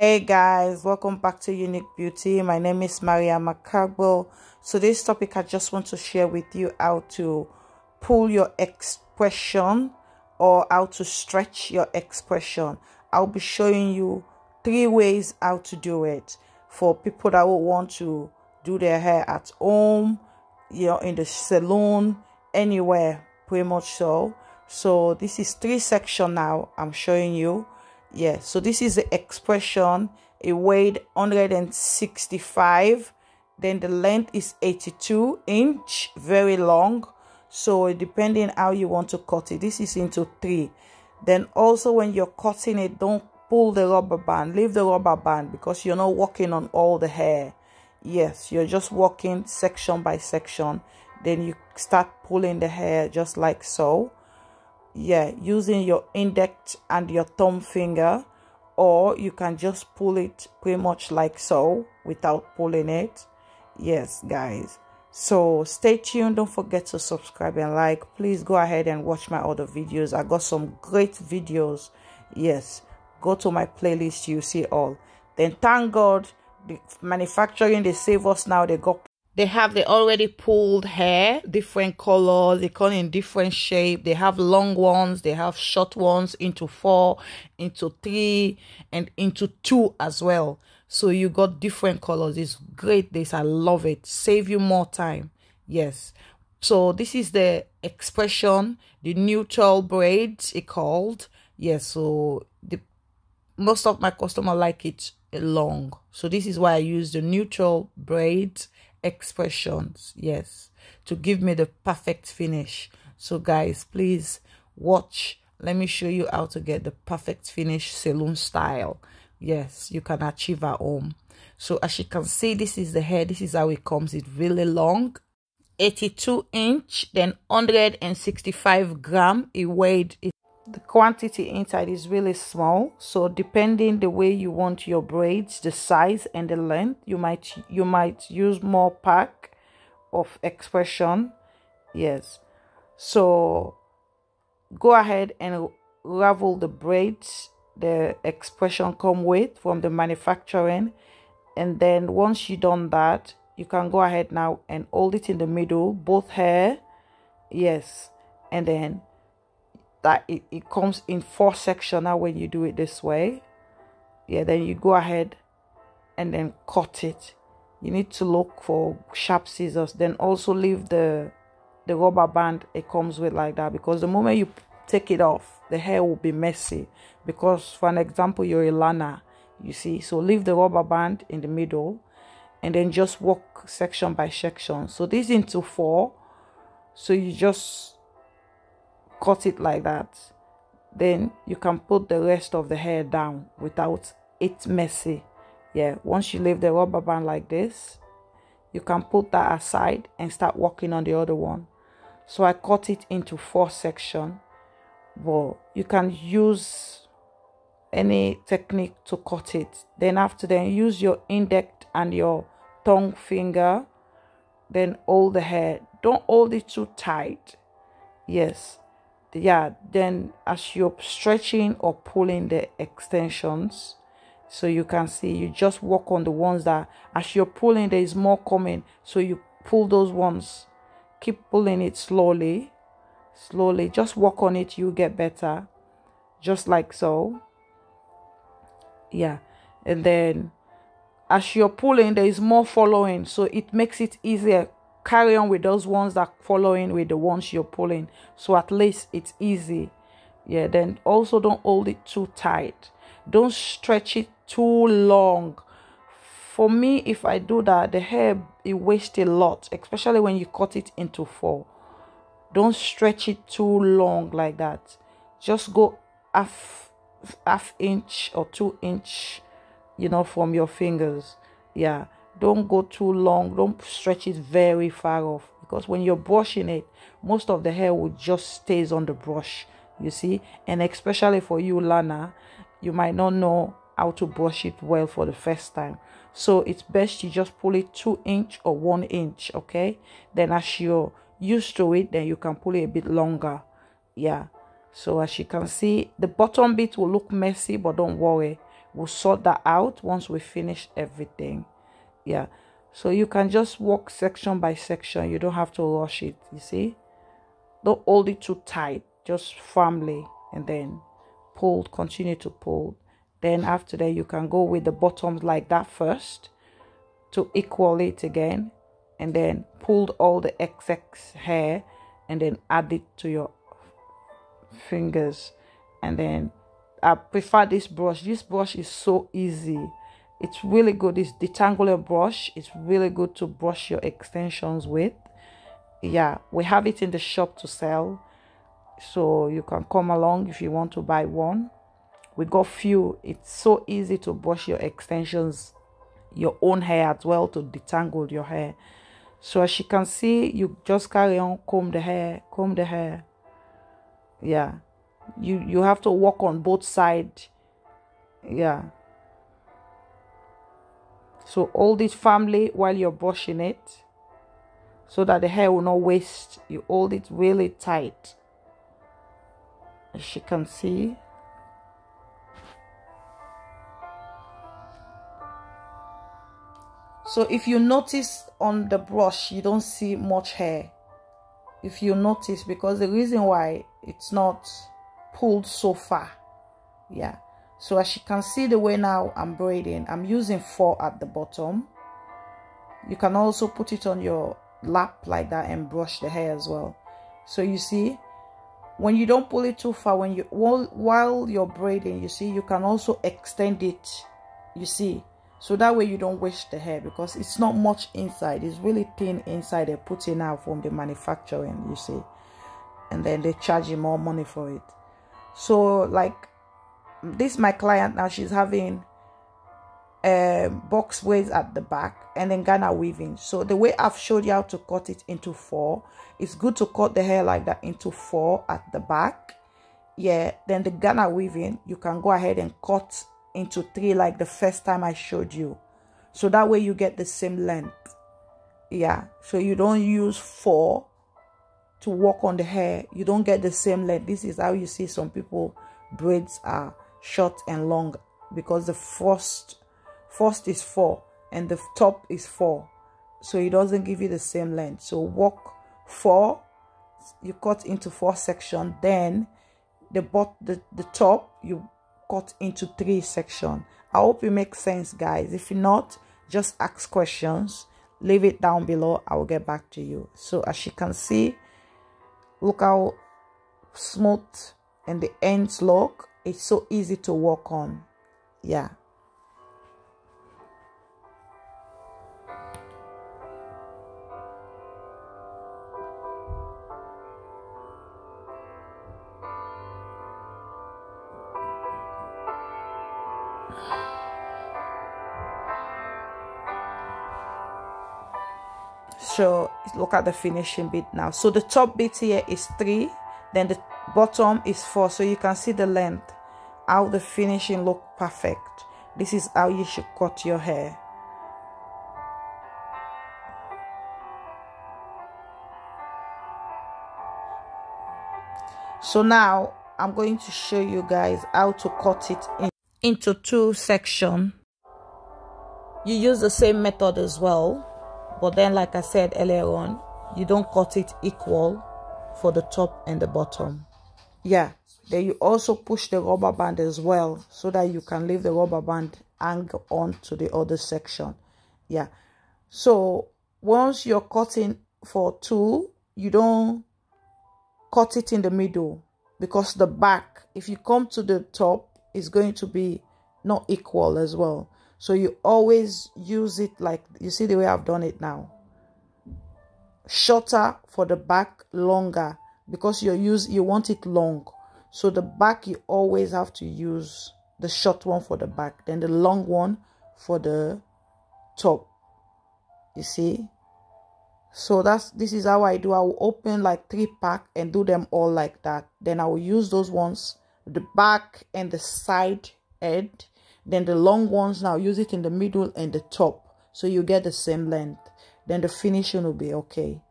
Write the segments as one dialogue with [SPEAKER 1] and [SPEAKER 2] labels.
[SPEAKER 1] Hey guys, welcome back to Unique Beauty. My name is Maria Macagbo. So this topic I just want to share with you how to pull your expression or how to stretch your expression. I'll be showing you 3 ways how to do it for people that will want to do their hair at home, in the salon, anywhere, pretty much so. So this is 3 sections now I'm showing you. Yeah, so this is the expression. It weighed 165, then the length is 82 inch, very long. So depending how you want to cut it, this is into 3. Then also when you're cutting it, don't pull the rubber band, leave the rubber band, because you're not working on all the hair. Yes, you're just working section by section. Then you start pulling the hair just like so. Yeah, using your index and your thumb finger, or you can just pull it pretty much like so without pulling it. Yes guys, so stay tuned. Don't forget to subscribe and like. Please go ahead and watch my other videos. I got some great videos. Yes, go to my playlist, you see all. Then thank God the manufacturing, they save us now. They have the already pulled hair, different colors, they come in different shape. They have long ones, they have short ones, into 4, into 3, and into 2 as well. So you got different colors. It's great. This, I love it. Save you more time. Yes. So this is the expression, the neutral braids it called. Yes, so most of my customers like it long. So this is why I use the neutral braids expressions, yes, to give me the perfect finish. So guys, please watch. Let me show you how to get the perfect finish salon style. Yes, you can achieve at home. So as you can see, this is the hair. This is how it comes. It's really long, 82 inch, then 165 gram it weighed. The quantity inside is really small, so depending the way you want your braids, the size and the length, you might use more pack of expression. Yes, so go ahead and ravel the braids the expression come with from the manufacturing, and then once you done that, you can go ahead now and hold it in the middle, both hair. Yes, and then that it comes in 4 sections now when you do it this way. Yeah, then you go ahead and then cut it. You need to look for sharp scissors. Then also leave the rubber band it comes with like that, because the moment you take it off, the hair will be messy. Because for an example, you're a lana, you see, so leave the rubber band in the middle and then just work section by section. So this into 4, so you just cut it like that. Then you can put the rest of the hair down without it messy. Yeah, once you leave the rubber band like this, you can put that aside and start working on the other one. So I cut it into 4 sections, but you can use any technique to cut it. Then after that, use your index and your thumb finger, then hold the hair. Don't hold it too tight. Yes, yeah, then as you're stretching or pulling the extensions, so you can see, you just work on the ones that as you're pulling there is more coming, so you pull those ones. Keep pulling it slowly, just work on it, you get better, just like so. Yeah, and then as you're pulling there is more following, so it makes it easier. Carry on with those ones that following with the ones you're pulling, so at least it's easy. Yeah, then also don't hold it too tight, don't stretch it too long. For me, if I do that, the hair, it wastes a lot, especially when you cut it into 4. Don't stretch it too long like that. Just go half inch or 2 inch, from your fingers. Yeah, don't go too long, don't stretch it very far off, because when you're brushing it, most of the hair will just stays on the brush, you see. And especially for you lana, you might not know how to brush it well for the first time, so it's best you just pull it 2 inch or 1 inch. Okay, then as you're used to it, then you can pull it a bit longer. Yeah, so as you can see, the bottom bit will look messy, but don't worry, we'll sort that out once we finish everything. Yeah, so you can just walk section by section. You don't have to rush it. You see, don't hold it too tight, just firmly, and then pull, continue to pull. Then after that, you can go with the bottoms like that first to equal it again, and then pull all the excess hair and then add it to your fingers. And then I prefer this brush. This brush is so easy. It's really good. It's detangler brush. It's really good to brush your extensions with. Yeah, we have it in the shop to sell, so you can come along if you want to buy one. We got few. It's so easy to brush your extensions, your own hair as well, to detangle your hair. So as you can see, you just carry on, comb the hair. Yeah, you have to work on both sides. Yeah, so hold it firmly while you're brushing it, so that the hair will not waste. You hold it really tight, as you can see. So if you notice on the brush, you don't see much hair. If you notice, because the reason why it's not pulled so far. Yeah, so as you can see, the way now I'm braiding, I'm using 4 at the bottom. You can also put it on your lap like that and brush the hair as well. So you see, when you don't pull it too far, when you while you're braiding, you see, you can also extend it, you see, so that way you don't waste the hair, because it's not much inside. It's really thin inside. They're putting out from the manufacturing, you see, and then they charge you more money for it. So like this, my client now, she's having box braids at the back and then Ghana weaving. So the way I've showed you how to cut it into 4, it's good to cut the hair like that into 4 at the back. Yeah, then the Ghana weaving, you can go ahead and cut into 3 like the first time I showed you, so that way you get the same length. Yeah, so you don't use 4 to work on the hair, you don't get the same length. This is how you see some people braids are short and long, because the first is 4 and the top is 4, so it doesn't give you the same length. So work 4, you cut into 4 sections, then the top you cut into 3 sections. I hope it makes sense, guys. If not, just ask questions, leave it down below, I will get back to you. So as you can see, look how smooth and the ends look. It's so easy to work on. Yeah, so look at the finishing bit now. So the top bit here is 3, then the bottom is 4, so you can see the length, how the finishing look perfect. This is how you should cut your hair. So now I'm going to show you guys how to cut it into 2 sections. You use the same method as well, but then like I said earlier on, you don't cut it equal for the top and the bottom. Yeah, then you also push the rubber band as well, so that you can leave the rubber band hang on to the other section. Yeah, so once you're cutting for 2, you don't cut it in the middle, because the back, if you come to the top, is going to be not equal as well. So you always use it like, you see the way I've done it now, shorter for the back, longer, because you want it long. So the back, you always have to use the short one for the back, then the long one for the top, you see. So this is how I do. I will open like 3 pack and do them all like that. Then I will use those ones, the back and the side edge. Then the long ones, now use it in the middle and the top, so you get the same length. Then the finishing will be okay.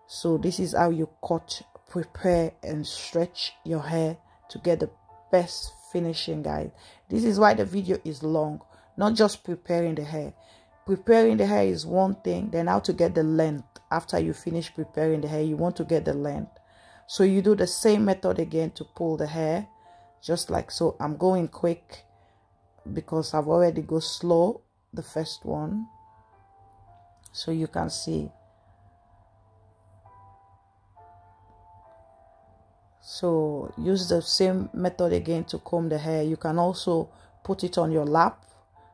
[SPEAKER 1] So this is how you cut, prepare and stretch your hair to get the best finishing, guys. This is why the video is long, not just preparing the hair. Preparing the hair is one thing, then how to get the length. After you finish preparing the hair, you want to get the length. So you do the same method again to pull the hair, just like so. I'm going quick because I've already go slow the first one, so you can see. So use the same method again to comb the hair. You can also put it on your lap.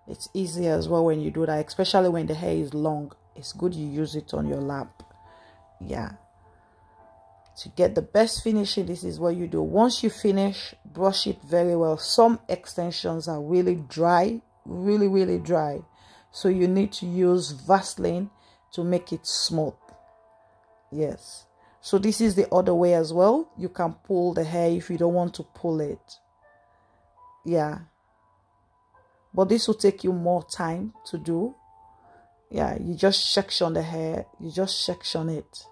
[SPEAKER 1] It's easy as well when you do that, especially when the hair is long. It's good you use it on your lap. Yeah, to get the best finishing, this is what you do. Once you finish, brush it very well. Some extensions are really dry, really dry, so you need to use Vaseline to make it smooth. Yes, so this is the other way as well. You can pull the hair if you don't want to pull it. Yeah, but this will take you more time to do. Yeah, you just section the hair, you just section it.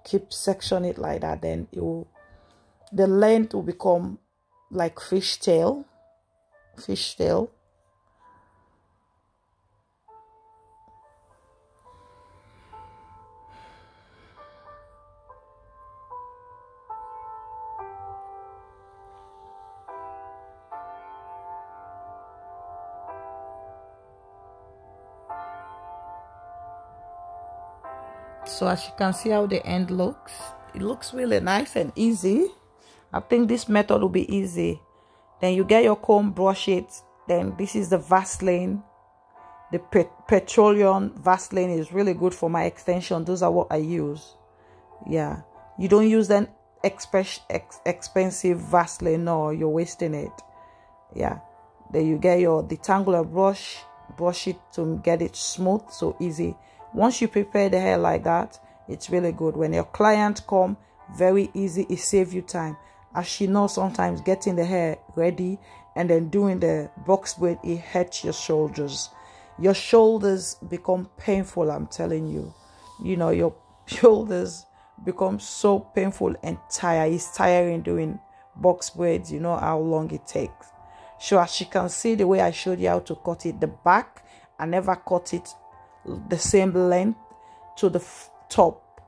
[SPEAKER 1] Keep section it like that, then it will, the length will become like fishtail. So as you can see how the end looks, it looks really nice and easy. I think this method will be easy. Then you get your comb, brush it. Then this is the Vaseline. The petroleum Vaseline is really good for my extension. Those are what I use. Yeah, you don't use an expensive Vaseline. No, you're wasting it. Yeah, then you get your detangler brush, brush it to get it smooth, so easy. Once you prepare the hair like that, it's really good. When your client come, very easy. It saves you time. As you know, sometimes getting the hair ready and then doing the box braid, it hurts your shoulders. Your shoulders become painful, I'm telling you. You know, your shoulders become so painful and tired. It's tiring doing box braids. You know how long it takes. So as you can see, the way I showed you how to cut it, the back, I never cut it the same length to the top.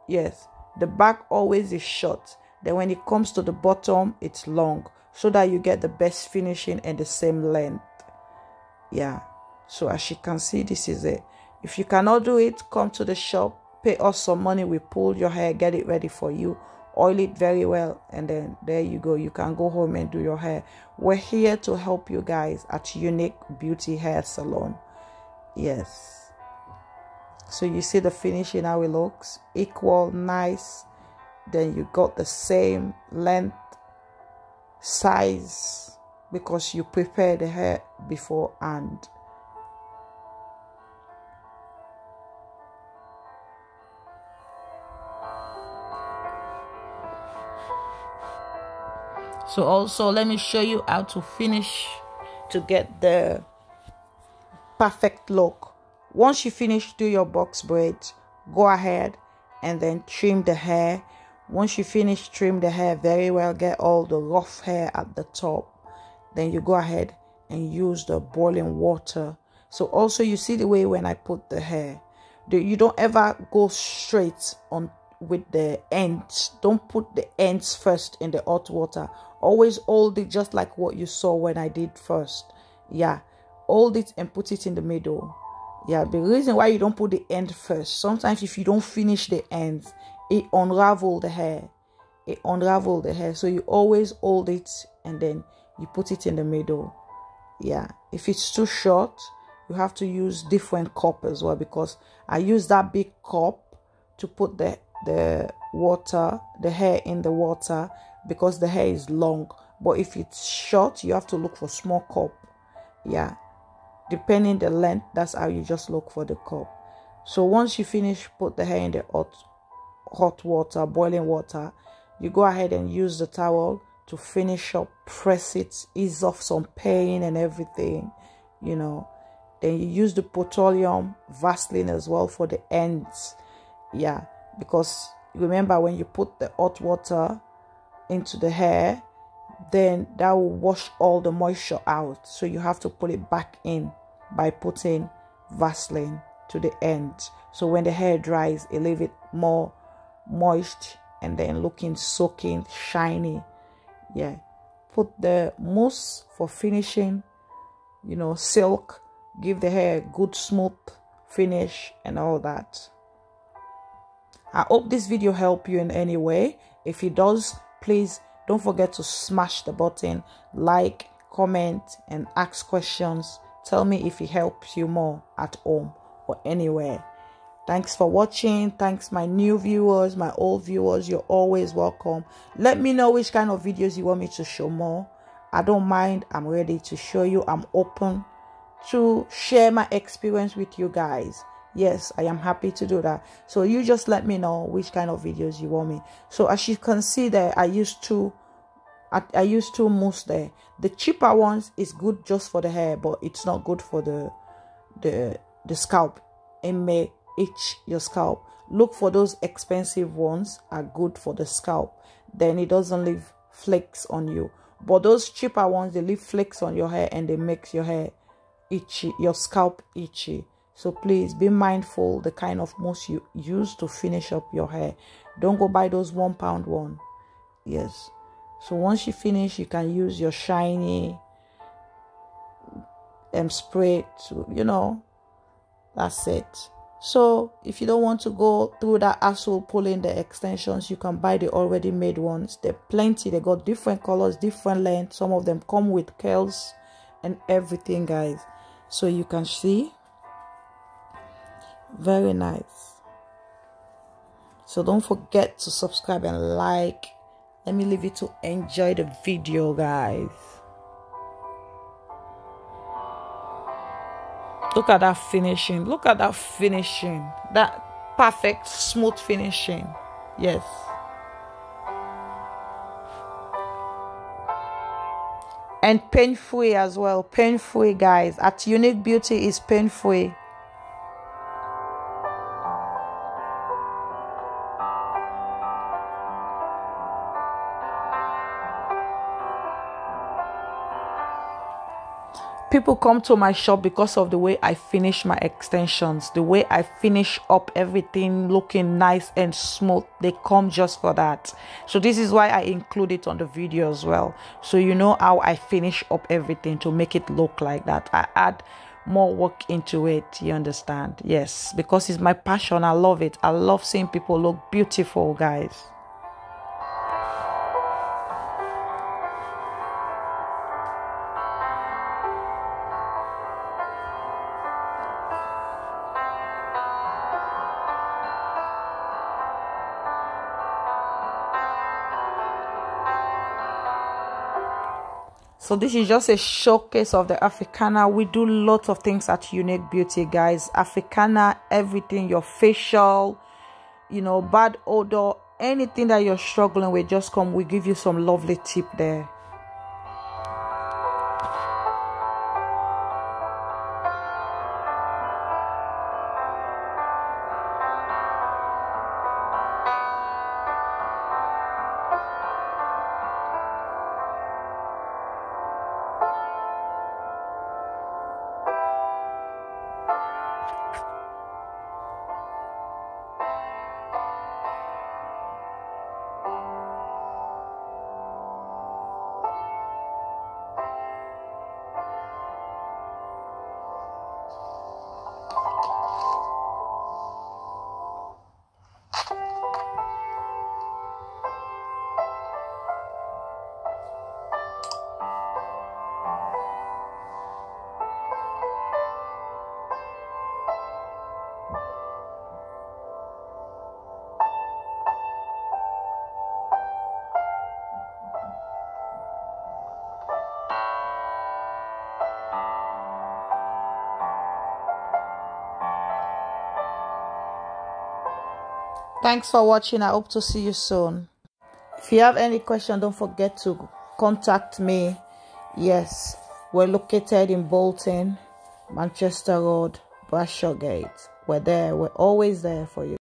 [SPEAKER 1] Yes, the back always is short, then when it comes to the bottom it's long, so that you get the best finishing and the same length. Yeah, so as you can see, this is it. If you cannot do it, come to the shop, pay us some money, we pull your hair, get it ready for you, oil it very well, and then there you go. You can go home and do your hair. We're here to help you guys at Unique Beauty Hair Salon. Yes, so you see the finishing, how it looks, equal, nice. Then you got the same length, size, because you prepare the hair beforehand. So also let me show you how to finish to get the perfect look. Once you finish do your box braid, go ahead and then trim the hair. Once you finish trim the hair very well, get all the rough hair at the top, then you go ahead and use the boiling water. So also you see the way when I put the hair, you don't ever go straight on with the ends. Don't put the ends first in the hot water. Always hold it just like what you saw when I did first. Yeah, hold it and put it in the middle. Yeah, the reason why you don't put the end first, sometimes if you don't finish the ends, it unravel the hair. So you always hold it and then you put it in the middle. Yeah, if it's too short, you have to use different cup as well, because I use that big cup to put the hair in the water, because the hair is long. But if it's short, you have to look for small cup. Yeah, depending the length, that's how you just look for the cup. So once you finish put the hair in the hot water, boiling water, you go ahead and use the towel to finish up, press it, ease off some pain and everything, you know. Then you use the petroleum Vaseline as well for the ends. Yeah, because remember when you put the hot water into the hair, then that will wash all the moisture out. So you have to put it back in by putting Vaseline to the end. So when the hair dries, it leave it more moist and then looking soaking, shiny. Yeah. Put the mousse for finishing, you know, silk, give the hair a good smooth finish and all that. I hope this video helped you in any way. If it does, please don't forget to smash the button, like, comment, and ask questions. Tell me if it helps you more at home or anywhere. Thanks for watching. Thanks my new viewers, my old viewers. You're always welcome. Let me know which kind of videos you want me to show more. I don't mind. I'm ready to show you. I'm open to share my experience with you guys. Yes, I am happy to do that. So you just let me know which kind of videos you want me. So as you can see there, I used two mousse there. The cheaper ones is good just for the hair, but it's not good for the scalp. It may itch your scalp. Look for those expensive ones are good for the scalp. Then it doesn't leave flakes on you. But those cheaper ones, they leave flakes on your hair and they make your hair itchy, your scalp itchy. So please be mindful the kind of mousse you use to finish up your hair. Don't go buy those £1 one. Yes. So once you finish, you can use your shiny spray to, you know, that's it. So if you don't want to go through that hassle pulling the extensions, you can buy the already made ones. They're plenty. They got different colors, different lengths. Some of them come with curls and everything, guys. So you can see. Very nice. So don't forget to subscribe and like. Let me leave you to enjoy the video, guys. Look at that finishing. Look at that finishing. That perfect smooth finishing. Yes. And pain-free as well. Pain-free, guys. At Unique Beauty is pain-free. People come to my shop because of the way I finish my extensions, the way I finish up everything looking nice and smooth. They come just for that. So this is why I include it on the video as well. So you know how I finish up everything to make it look like that. I add more work into it, you understand? Yes, because it's my passion. I love it. I love seeing people look beautiful, guys. So this is just a showcase of the Africana. We do lots of things at Unique Beauty, guys. Africana, everything, your facial, you know, bad odor, anything that you're struggling with, just come. We give you some lovely tip there. Thanks for watching. I hope to see you soon. If you have any question, don't forget to contact me. Yes, we're located in Bolton, Manchester Road, Brashaw Gate. We're there. We're always there for you.